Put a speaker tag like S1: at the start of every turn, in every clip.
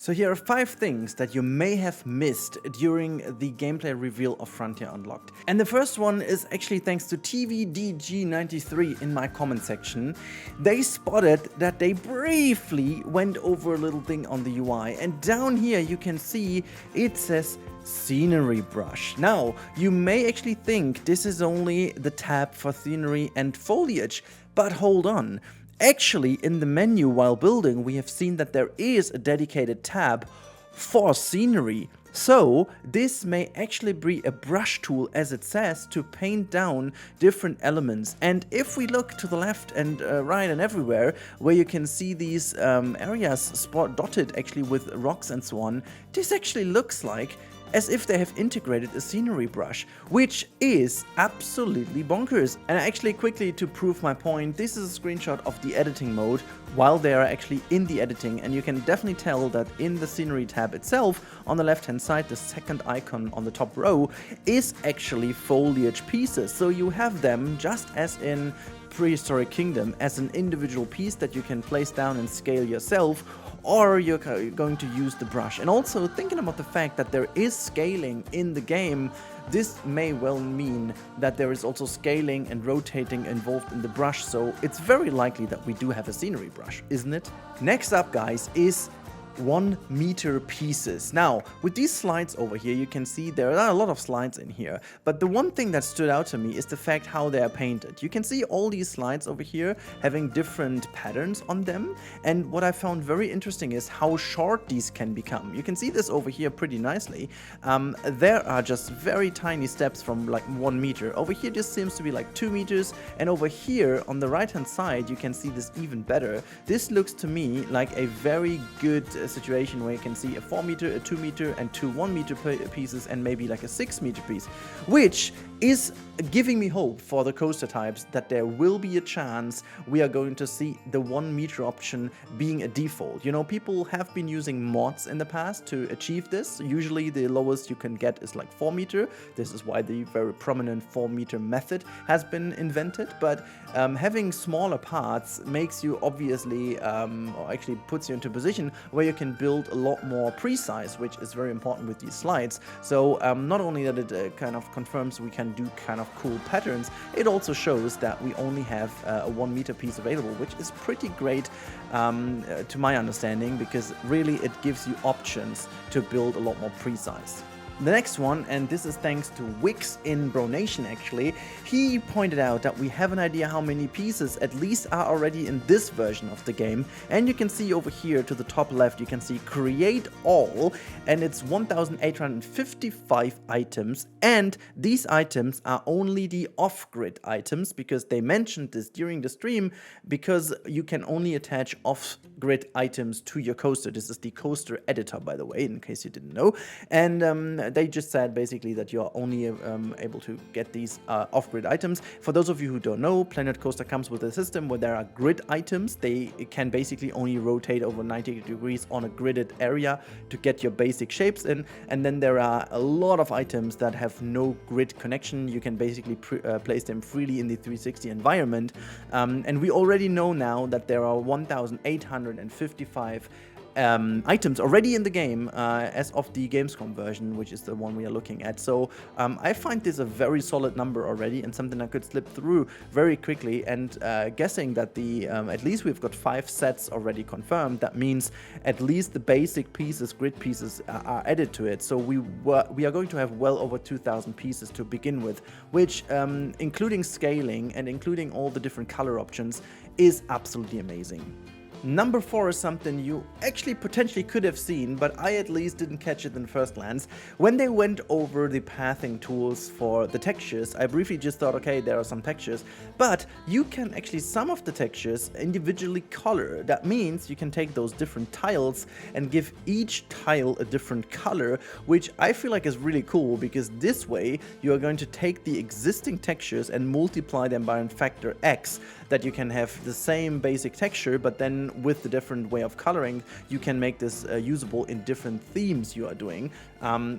S1: So here are 5 things that you may have missed during the gameplay reveal of Frontier Unlocked. And the first one is actually thanks to TVDG93 in my comment section. They spotted that they briefly went over a little thing on the UI, and down here you can see it says Scenery Brush. Now, you may actually think this is only the tab for scenery and foliage, but hold on. Actually, in the menu while building, we have seen that there is a dedicated tab for scenery. So this may actually be a brush tool, as it says, to paint down different elements. And if we look to the left and right and everywhere, where you can see these areas dotted actually with rocks and so on, this actually looks like as if they have integrated a scenery brush, which is absolutely bonkers. And actually, quickly to prove my point, this is a screenshot of the editing mode while they are actually in the editing, and you can definitely tell that in the scenery tab itself, on the left hand side, the second icon on the top row is actually foliage pieces. So you have them just as in Prehistoric Kingdom as an individual piece that you can place down and scale yourself, or you're going to use the brush. And also thinking about the fact that there is scaling in the game, this may well mean that there is also scaling and rotating involved in the brush, so it's very likely that we do have a scenery brush, isn't it? Next up, guys, is 1 meter pieces. Now, with these slides over here, you can see there are a lot of slides in here, but the one thing that stood out to me is the fact how they are painted. You can see all these slides over here having different patterns on them, and what I found very interesting is how short these can become. You can see this over here pretty nicely. There are just very tiny steps from like 1 meter. Over here, this seems to be like 2 meters, and over here on the right hand side, you can see this even better. This looks to me like a very good situation where you can see a 4 meter, a 2 meter, and 2 1 meter pieces, and maybe like a 6 meter piece, which is giving me hope for the coaster types that there will be a chance we are going to see the 1 meter option being a default. You know, people have been using mods in the past to achieve this. Usually the lowest you can get is like 4 meter. This is why the very prominent 4 meter method has been invented, but having smaller parts makes you obviously, or actually puts you into a position where you can build a lot more precise, which is very important with these slides. So not only that it kind of confirms we can do kind of cool patterns, it also shows that we only have a 1 meter piece available, which is pretty great to my understanding, because really it gives you options to build a lot more precise. The next one, and this is thanks to Wix in Bronation actually, he pointed out that we have an idea how many pieces at least are already in this version of the game, and you can see over here to the top left, you can see create all, and it's 1,855 items, and these items are only the off-grid items, because they mentioned this during the stream, because you can only attach off-grid items to your coaster. This is the coaster editor, by the way, in case you didn't know, and they just said basically that you're only able to get these off-grid items. For those of you who don't know, Planet Coaster comes with a system where there are grid items. They can basically only rotate over 90 degrees on a gridded area to get your basic shapes in, and then there are a lot of items that have no grid connection. You can basically place them freely in the 360 environment, and we already know now that there are 1,855 items already in the game as of the Gamescom version, which is the one we are looking at. So I find this a very solid number already, and something I could slip through very quickly, and guessing that the at least we've got 5 sets already confirmed. That means at least the basic pieces, grid pieces, are added to it. So we are going to have well over 2,000 pieces to begin with, which including scaling and including all the different color options is absolutely amazing. Number 4 is something you actually potentially could have seen, but I at least didn't catch it in first glance. When they went over the pathing tools for the textures, I briefly just thought, okay, there are some textures, but you can actually some of the textures individually color. That means you can take those different tiles and give each tile a different color, which I feel like is really cool, because this way you are going to take the existing textures and multiply them by a factor X, that you can have the same basic texture, but then with the different way of coloring, you can make this usable in different themes you are doing.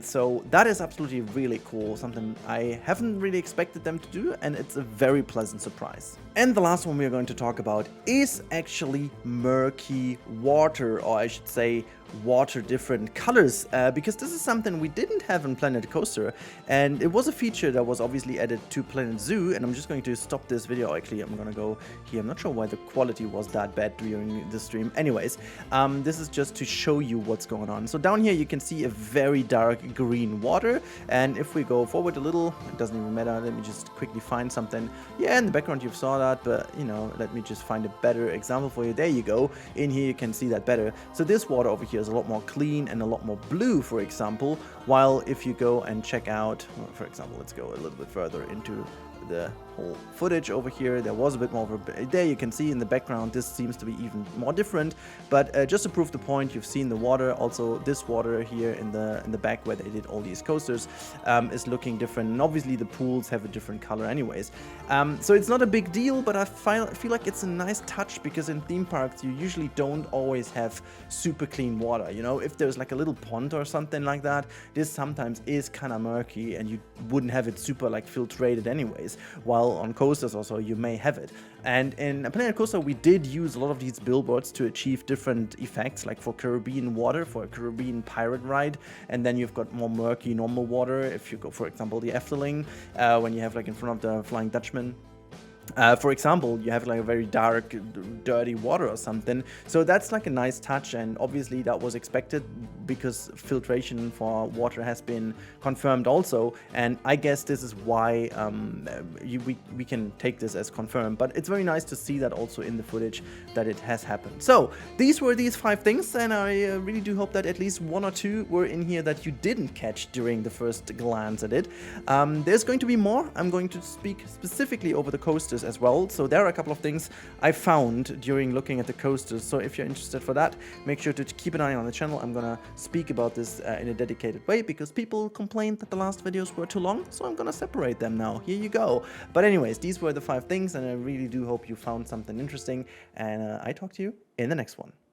S1: So that is absolutely really cool, something I haven't really expected them to do, and it's a very pleasant surprise. And the last one we are going to talk about is actually murky water, or I should say water different colors, because this is something we didn't have in Planet Coaster, and it was a feature that was obviously added to Planet Zoo. And I'm just going to stop this video. Actually, I'm gonna go here. I'm not sure why the quality was that bad during the stream. Anyways, this is just to show you what's going on. So down here you can see a very dark green water, and if we go forward a little, it doesn't even matter. Let me just quickly find something. Yeah, in the background you saw that, but you know, let me just find a better example for you. There you go. In here you can see that better. So this water over here is a lot more clean and a lot more blue, for example, while if you go and check out, well, for example, let's go a little bit further into the whole footage over here, there was a bit more of a, there you can see in the background this seems to be even more different. But just to prove the point, you've seen the water. Also this water here in the back where they did all these coasters is looking different, and obviously the pools have a different color anyways. So it's not a big deal, but I feel like it's a nice touch, because in theme parks you usually don't always have super clean water. You know, if there's like a little pond or something like that, this sometimes is kind of murky and you wouldn't have it super like filtrated anyways, while on coasters also you may have it. And in Planet Coaster we did use a lot of these billboards to achieve different effects, like for Caribbean water, for a Caribbean pirate ride, and then you've got more murky normal water if you go, for example, the Efteling, when you have like in front of the Flying Dutchman. For example, you have like a very dark, dirty water or something. So that's like a nice touch, and obviously that was expected because filtration for water has been confirmed also. And I guess this is why we can take this as confirmed. But it's very nice to see that also in the footage that it has happened. So these were these 5 things, and I really do hope that at least 1 or 2 were in here that you didn't catch during the first glance at it. There's going to be more. I'm going to speak specifically over the coasters as well. So there are a couple of things I found during looking at the coasters. So if you're interested for that, make sure to keep an eye on the channel. I'm gonna speak about this in a dedicated way, because people complained that the last videos were too long, so I'm gonna separate them now. Here you go. But anyways, these were the 5 things, and I really do hope you found something interesting, and I talk to you in the next one.